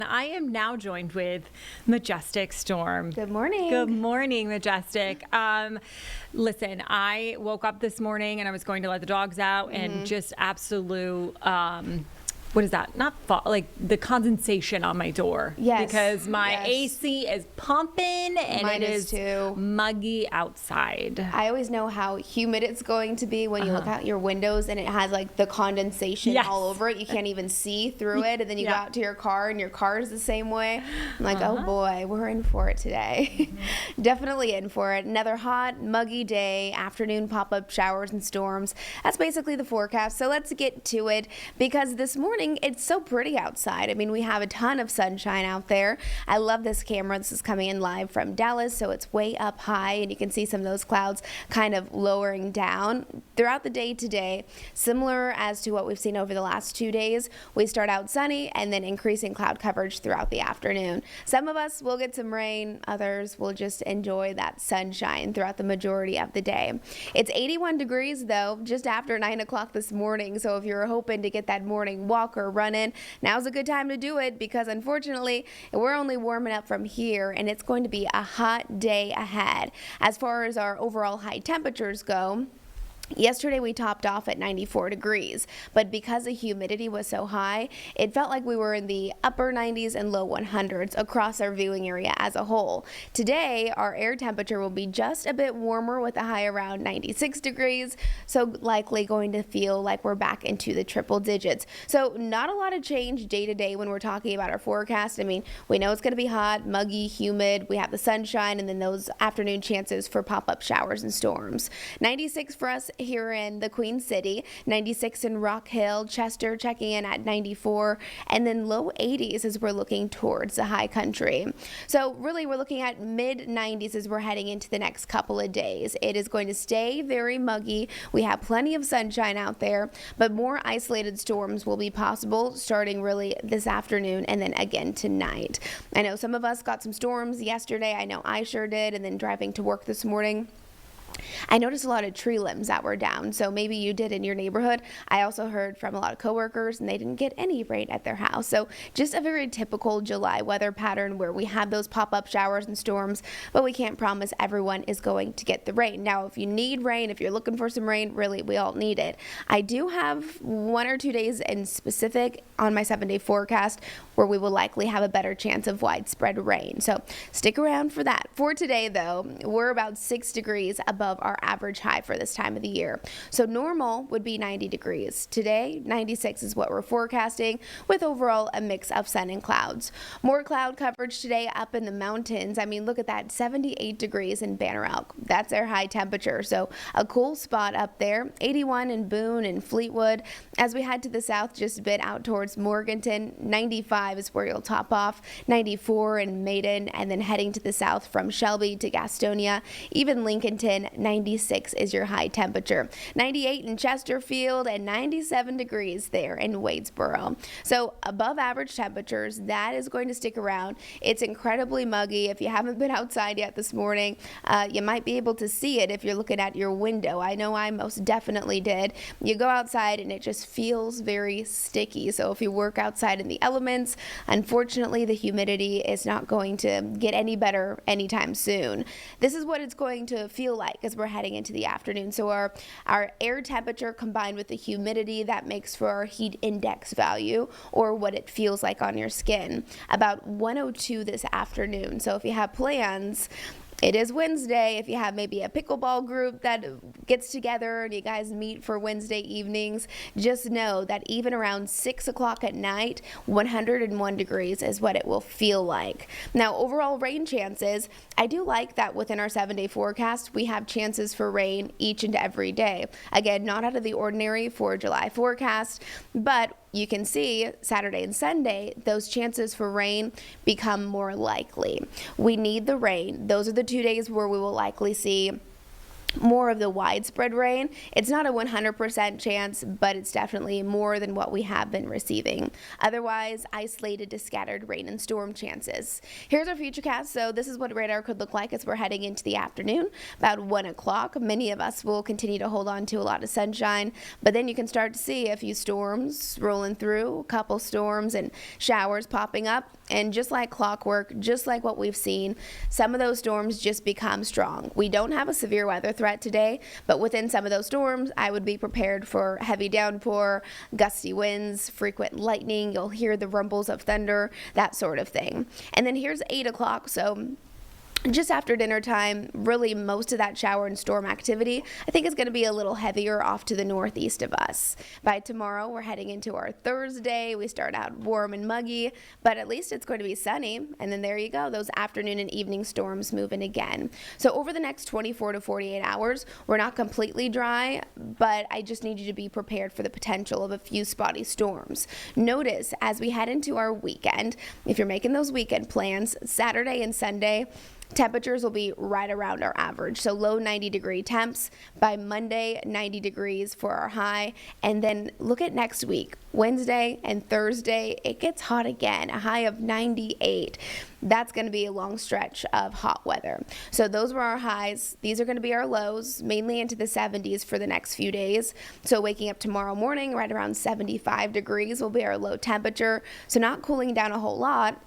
I am now joined with Majestic Storm. Good morning. Good morning, Majestic. Listen, I woke up this morning and I was going to let the dogs out and just absolute, what is that? Not fall, like the condensation on my door. Yes. Because my Yes. AC is pumping and Mine it is too. muggy outside. I always know how humid it's going to be when you look out your windows and it has like the condensation Yes. all over it. You can't even see through it. And then you go Yeah. out to your car and your car is the same way. I'm like, oh boy, we're in for it today. Definitely in for it. Another hot, muggy day, afternoon pop-up showers and storms. That's basically the forecast. So let's get to it because this morning it's so pretty outside. I mean, we have a ton of sunshine out there. I love this camera. This is coming in live from Dallas, so it's way up high and you can see some of those clouds kind of lowering down throughout the day today. Similar as to what we've seen over the last 2 days, we start out sunny and then increasing cloud coverage throughout the afternoon. Some of us will get some rain, others will just enjoy that sunshine throughout the majority of the day. It's 81 degrees though, just after 9 o'clock this morning, so if you're hoping to get that morning walk or run in, now's a good time to do it because unfortunately we're only warming up from here and it's going to be a hot day ahead. As far as our overall high temperatures go, yesterday we topped off at 94 degrees, but because the humidity was so high, it felt like we were in the upper 90s and low 100s across our viewing area as a whole. Today, our air temperature will be just a bit warmer with a high around 96 degrees, so likely going to feel like we're back into the triple digits. So not a lot of change day to day when we're talking about our forecast. I mean, we know it's going to be hot, muggy, humid. We have the sunshine and then those afternoon chances for pop-up showers and storms. 96 for us here in the Queen City, 96 in Rock Hill, Chester checking in at 94, and then low 80s as we're looking towards the high country. So really we're looking at mid 90s as we're heading into the next couple of days. It is going to stay very muggy. We have plenty of sunshine out there, but more isolated storms will be possible starting really this afternoon and then again tonight. I know some of us got some storms yesterday. I know I sure did, and then driving to work this morning, I noticed a lot of tree limbs that were down, so maybe you did in your neighborhood. I also heard from a lot of coworkers and they didn't get any rain at their house. So just a very typical July weather pattern where we have those pop-up showers and storms, but we can't promise everyone is going to get the rain. Now, if you need rain, if you're looking for some rain, really, we all need it. I do have 1 or 2 days in specific on my 7-day forecast where we will likely have a better chance of widespread rain. So stick around for that. For today, though, we're about 6 degrees above our average high for this time of the year. So normal would be 90 degrees. Today, 96 is what we're forecasting with overall a mix of sun and clouds. More cloud coverage today up in the mountains. I mean, look at that, 78 degrees in Banner Elk. That's our high temperature. So a cool spot up there. 81 in Boone and Fleetwood. As we head to the south just a bit out towards Morganton, 95 is where you'll top off. 94 in Maiden, and then heading to the south from Shelby to Gastonia, even Lincolnton, 96 is your high temperature. 98 in Chesterfield and 97 degrees there in Wadesboro. So above average temperatures, that is going to stick around. It's incredibly muggy. If you haven't been outside yet this morning, you might be able to see it if you're looking at your window. I know I most definitely did. You go outside and it just feels very sticky. So if you work outside in the elements, unfortunately the humidity is not going to get any better anytime soon. This is what it's going to feel like as we're heading into the afternoon. So our air temperature combined with the humidity, that makes for our heat index value, or what it feels like on your skin, about 102 this afternoon. So if you have plans, it is Wednesday. If you have maybe a pickleball group that gets together and you guys meet for Wednesday evenings, just know that even around 6 o'clock at night, 101 degrees is what it will feel like. Now, overall rain chances, I do like that within our 7-day forecast, we have chances for rain each and every day. Again, not out of the ordinary for a July forecast, but you can see Saturday and Sunday, those chances for rain become more likely. We need the rain. Those are the 2 days where we will likely see more of the widespread rain. It's not a 100% chance, but it's definitely more than what we have been receiving. Otherwise, isolated to scattered rain and storm chances. Here's our futurecast. So this is what radar could look like as we're heading into the afternoon. About 1 o'clock, many of us will continue to hold on to a lot of sunshine, but then you can start to see a few storms rolling through, a couple storms and showers popping up. And just like clockwork, just like what we've seen, some of those storms just become strong. We don't have a severe weather threat today, but within some of those storms, I would be prepared for heavy downpour, gusty winds, frequent lightning. You'll hear the rumbles of thunder, that sort of thing. And then here's 8 o'clock, so just after dinner time, really most of that shower and storm activity, I think is going to be a little heavier off to the northeast of us. By tomorrow, we're heading into our Thursday. We start out warm and muggy, but at least it's going to be sunny. And then there you go, those afternoon and evening storms move in again. So over the next 24 to 48 hours, we're not completely dry, but I just need you to be prepared for the potential of a few spotty storms. Notice as we head into our weekend, if you're making those weekend plans, Saturday and Sunday, temperatures will be right around our average. So low 90-degree temps. By Monday, 90 degrees for our high. And then look at next week. Wednesday and Thursday, it gets hot again, a high of 98. That's going to be a long stretch of hot weather. So those were our highs. These are going to be our lows, mainly into the 70s for the next few days. So waking up tomorrow morning, right around 75 degrees will be our low temperature. So not cooling down a whole lot.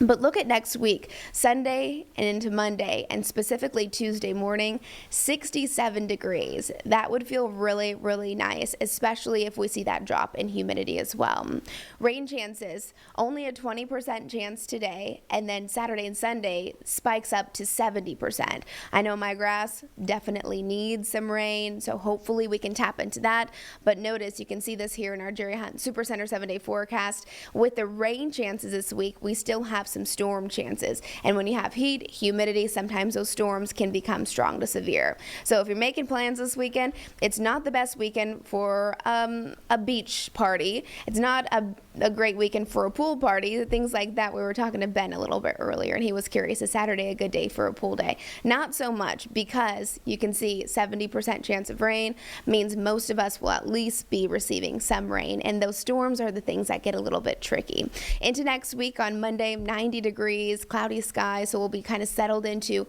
But look at next week, Sunday and into Monday, and specifically Tuesday morning, 67 degrees. That would feel really, really nice, especially if we see that drop in humidity as well. Rain chances, only a 20% chance today, and then Saturday and Sunday spikes up to 70%. I know my grass definitely needs some rain, so hopefully we can tap into that. But notice, you can see this here in our Jerry Hunt Super Center 7-day forecast. With the rain chances this week, we still have some storm chances. And when you have heat, humidity, sometimes those storms can become strong to severe. So if you're making plans this weekend, it's not the best weekend for a beach party. It's not a great weekend for a pool party, things like that. We were talking to Ben a little bit earlier, and he was curious, is Saturday a good day for a pool day? Not so much, because you can see 70% chance of rain means most of us will at least be receiving some rain, and those storms are the things that get a little bit tricky. Into next week on Monday, 90 degrees, cloudy skies, so we'll be kind of settled into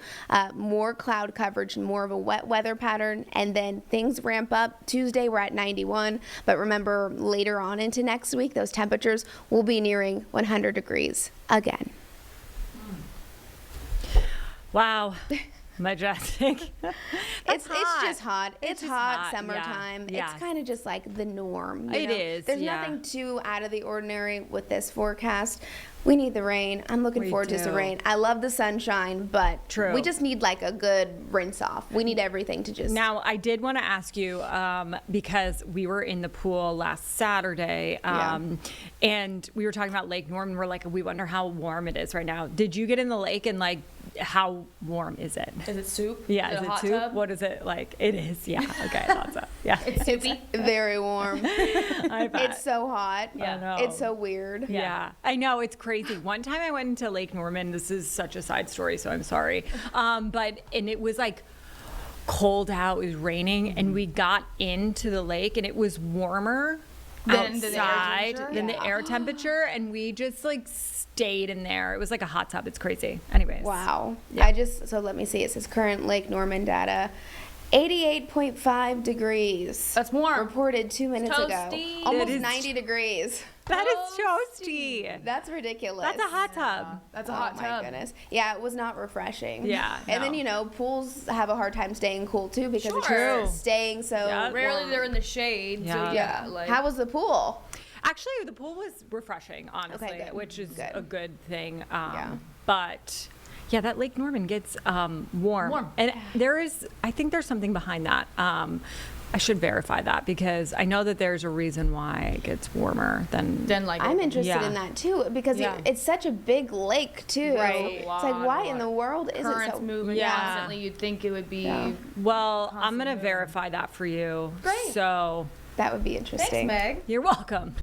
more cloud coverage and more of a wet weather pattern, and then things ramp up. Tuesday we're at 91, but remember later on into next week, those temperatures will be nearing 100 degrees again. Wow. Majestic. It's just hot. It's just hot hot, summertime. yeah. It's kind of just like the norm. It is, There's yeah. nothing too out of the ordinary with this forecast. We need the rain. I'm looking We forward to some do. rain. I love the sunshine, but True. we just need like a good rinse off. We need everything to just. Now, I did want to ask you, because we were in the pool last Saturday, and we were talking about Lake Norman. We're like, we wonder how warm it is right now. Did you get in the lake, and like, how warm is it? Is it soup? Yeah, Is is it it hot soup? tub? What is it like? It is, yeah. Okay, I thought so. Yeah. It's soupy. very warm. I bet. It's so hot. I know. It's so weird. Yeah, I know, it's crazy. One time I went into Lake Norman. This is such a side story, so I'm sorry. And it was like cold out. It was raining, and we got into the lake, and it was warmer Than the air outside temperature? than the air temperature, and we just like stayed in there. It was like a hot tub. It's crazy. Anyways. Wow. Yeah. So let me see. It says current Lake Norman data. 88.5 degrees. That's warm. Reported 2 minutes ago. Toasty. Almost That is 90 degrees. That is toasty. That's ridiculous. That's a hot tub. That's a Oh hot my tub. goodness. Yeah, it was not refreshing. Yeah, And then, no. pools have a hard time staying cool too because it's Sure. just staying so Yeah. Rarely warm. they're in the shade. Yeah. So Yeah. like, How was the pool? Actually, the pool was refreshing, honestly, Okay, good. which is Good. a good thing. Yeah. But yeah, that Lake Norman gets warm. Warm. And I think there's something behind that. I should verify that, because I know that there's a reason why it gets warmer than. then like I'm interested Yeah. in that too because Yeah. it's such a big lake too. Right. It's like, why in the world is it currents so moving Yeah. constantly. You'd think it would be. Yeah. Well, I'm going to Constantly. verify that for you. Great. So That would be interesting. Thanks, Meg. you're welcome.